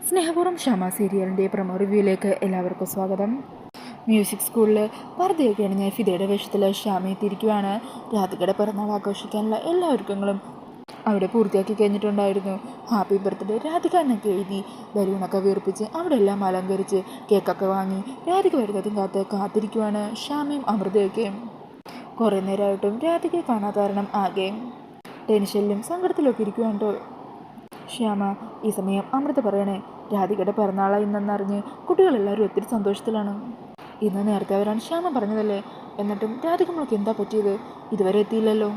സ്നേഹപൂർവ്വം ക്ഷമ സീരിയലിൻ്റെ പ്രൊമോ റിവ്യൂയിലേക്ക് എല്ലാവർക്കും സ്വാഗതം. മ്യൂസിക് സ്കൂളിൽ പർദ്ദയൊക്കെ അണിഞ്ഞ് ഫിദയുടെ വേഷത്തിൽ ഷ്യാമ എത്തിയിരിക്കുകയാണ്. രാധികയുടെ പിറന്നാൾ ആഘോഷിക്കാനുള്ള എല്ലാ ഒരുക്കങ്ങളും അവിടെ പൂർത്തിയാക്കി കഴിഞ്ഞിട്ടുണ്ടായിരുന്നു. ഹാപ്പി ബർത്ത്ഡേ രാധിക എന്നൊക്കെ എഴുതി ബലൂണൊക്കെ വീർപ്പിച്ച് അവിടെ എല്ലാം അലങ്കരിച്ച് കേക്കൊക്കെ വാങ്ങി രാധിക വരുന്നതും കാത്തിരിക്കുവാണ് ഷ്യാമയും അമൃതയൊക്കെ. കുറേ നേരമായിട്ടും രാധികയെ കാണാത്ത കാരണം ആകെ ടെൻഷനിലും സങ്കടത്തിലൊക്കെ ഇരിക്കുവാണ്ടോ ശ്യാമ. ഈ സമയം അമൃത പറയണേ, രാധികയുടെ പിറന്നാളായി ഇന്നെന്നറിഞ്ഞ് കുട്ടികളെല്ലാവരും ഒത്തിരി സന്തോഷത്തിലാണ്. ഇന്ന് നേരത്തെ വരാൻ ശ്യാമ പറഞ്ഞതല്ലേ, എന്നിട്ടും രാധിക നമ്മൾക്ക് എന്താ പറ്റിയത്? ഇതുവരെ എത്തിയില്ലല്ലോ.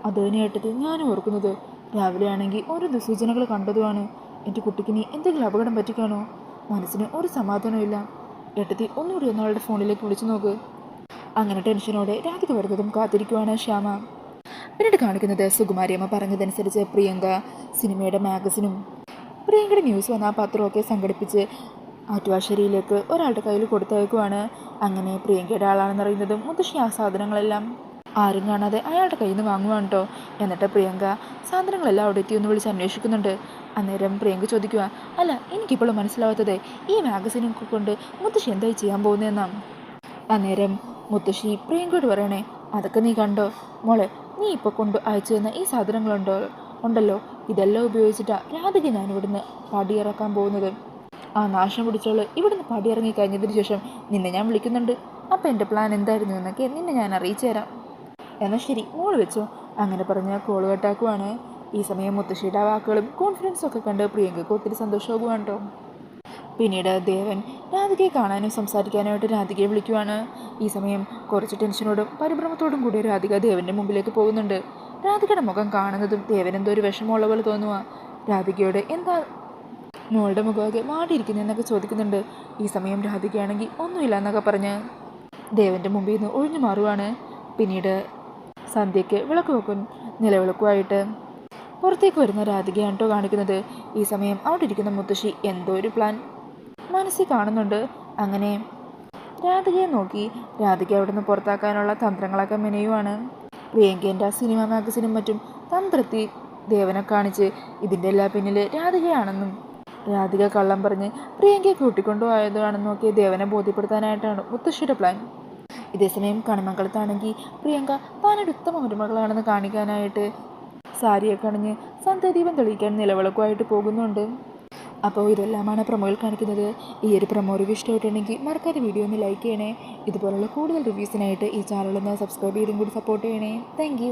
അത് തന്നെ ഏട്ടത്തി ഞാനും ഓർക്കുന്നത്. രാവിലെ ആണെങ്കിൽ ഓരോ ദുസൂചനകൾ കണ്ടതുമാണ്. എൻ്റെ കുട്ടിക്ക് നീ എന്തെങ്കിലും അപകടം പറ്റിക്കാണോ? മനസ്സിന് ഒരു സമാധാനമില്ല. ഏട്ടത്തി ഒന്നുകൂടി ഒന്നാളുടെ ഫോണിലേക്ക് വിളിച്ചു നോക്ക്. അങ്ങനെ ടെൻഷനോടെ രാധിക വരുന്നതും കാത്തിരിക്കുവാണ് ശ്യാമ. പിന്നീട് കാണിക്കുന്നത് സുകുമാരിയമ്മ പറഞ്ഞതനുസരിച്ച് പ്രിയങ്ക സിനിമയുടെ മാഗസിനും പ്രിയങ്കയുടെ ന്യൂസ് വന്ന ആ പത്രമൊക്കെ സംഘടിപ്പിച്ച് ആറ്റുവാശ്ശേരിയിലേക്ക് ഒരാളുടെ കയ്യിൽ കൊടുത്തയക്കുവാണ്. അങ്ങനെ പ്രിയങ്കയുടെ ആളാണെന്നറിയുന്നതും മുത്തശ്ശി ആ സാധനങ്ങളെല്ലാം ആരും കാണാതെ അയാളുടെ കയ്യിൽ നിന്ന് വാങ്ങുവാണ് കേട്ടോ. എന്നിട്ട് പ്രിയങ്ക സാധനങ്ങളെല്ലാം അവിടെ എത്തിയൊന്ന് വിളിച്ച് അന്വേഷിക്കുന്നുണ്ട്. അന്നേരം പ്രിയങ്ക ചോദിക്കുക, അല്ല എനിക്കിപ്പോഴും മനസ്സിലാവാത്തത് ഈ മാഗസിനും കൊണ്ട് മുത്തശ്ശി എന്തായി ചെയ്യാൻ പോകുന്നതെന്നാണ്. അന്നേരം മുത്തശ്ശി പ്രിയങ്കയോട് പറയണേ, അതൊക്കെ നീ കണ്ടോ മോളെ, നീ ഇപ്പോൾ കൊണ്ട് അയച്ചു തന്ന ഈ സാധനങ്ങളുണ്ടല്ലോ ഇതെല്ലാം ഉപയോഗിച്ചിട്ടാണ് രാധിക ഞാൻ ഇവിടുന്ന് പടിയിറക്കാൻ പോകുന്നത്. ആ നാശം പിടിച്ചോള് ഇവിടുന്ന് പടിയിറങ്ങി കഴിഞ്ഞതിന് ശേഷം നിന്നെ ഞാൻ വിളിക്കുന്നുണ്ട്. അപ്പം എൻ്റെ പ്ലാൻ എന്തായിരുന്നു എന്നൊക്കെ നിന്നെ ഞാൻ അറിയിച്ചു തരാം. എന്നാൽ ശരി മോള് വെച്ചോ. അങ്ങനെ പറഞ്ഞ കോള് കട്ടാക്കുവാണ്. ഈ സമയം മുത്തശ്ശിയുടെ വാക്കുകളും കോൺഫിഡൻസും ഒക്കെ കണ്ട് പ്രിയങ്കയ്ക്ക് ഒത്തിരി സന്തോഷമാകുവാണ് കേട്ടോ. പിന്നീട് ദേവൻ രാധികയെ കാണാനും സംസാരിക്കാനായിട്ട് രാധികയെ വിളിക്കുവാണ്. ഈ സമയം കുറച്ച് ടെൻഷനോടും പരിഭ്രമത്തോടും കൂടി രാധിക ദേവൻ്റെ മുമ്പിലേക്ക് പോകുന്നുണ്ട്. രാധികയുടെ മുഖം കാണുന്നതും ദേവൻ എന്തോ ഒരു വിഷമമുള്ള പോലെ തോന്നുക. രാധികയോട് എന്താ മോളുടെ മുഖമൊക്കെ മാടിയിരിക്കുന്നതെന്നൊക്കെ ചോദിക്കുന്നുണ്ട്. ഈ സമയം രാധികയാണെങ്കിൽ ഒന്നുമില്ല എന്നൊക്കെ പറഞ്ഞ് ദേവൻ്റെ മുമ്പിൽ നിന്ന് ഒഴിഞ്ഞു മാറുവാണ്. പിന്നീട് സന്ധ്യയ്ക്ക് വിളക്ക് വെക്കും നിലവിളക്കുമായിട്ട് പുറത്തേക്ക് വരുന്ന രാധികയാണ് കേട്ടോ കാണിക്കുന്നത്. ഈ സമയം അവിടെ ഇരിക്കുന്ന മുത്തശ്ശി എന്തോ ഒരു പ്ലാൻ മനസ്സിൽ കാണുന്നുണ്ട്. അങ്ങനെ രാധികയെ നോക്കി രാധിക അവിടെ നിന്ന് പുറത്താക്കാനുള്ള തന്ത്രങ്ങളൊക്കെ മെനയുവാണ്. പ്രിയങ്കേൻ്റെ സിനിമ മാഗസിനും മറ്റും തന്ത്രത്തിൽ ദേവനെ കാണിച്ച് ഇതിൻ്റെ എല്ലാ പിന്നിൽ രാധികയാണെന്നും രാധിക കള്ളം പറഞ്ഞ് പ്രിയങ്കയെ കൂട്ടിക്കൊണ്ടുപോയതാണെന്നും ഒക്കെ ദേവനെ ബോധ്യപ്പെടുത്താനായിട്ടാണ് മുത്തശ്ശിയുടെ പ്ലാൻ. ഇതേസമയം കണിമംഗലത്താണെങ്കിൽ പ്രിയങ്ക താനൊരു ഉത്തമ മരുമകളാണെന്ന് കാണിക്കാനായിട്ട് സാരിയൊക്കെ അണിഞ്ഞ് സന്ധ്യാദീപം തെളിയിക്കാൻ നിലവിളക്കുമായിട്ട് പോകുന്നുണ്ട്. അപ്പോൾ ഇതെല്ലാമാണ് പ്രൊമോയിൽ കാണിക്കുന്നത്. ഈ ഒരു പ്രൊമോ റിവ്യൂ ഇഷ്ടമായിട്ടുണ്ടെങ്കിൽ മറക്കാതെ വീഡിയോ ഒന്ന് ലൈക്ക് ചെയ്യണേ. ഇതുപോലുള്ള കൂടുതൽ റിവ്യൂസിനായിട്ട് ഈ ചാനലൊന്ന് സബ്സ്ക്രൈബ് ചെയ്തും കൂടി സപ്പോർട്ട് ചെയ്യണേ. താങ്ക്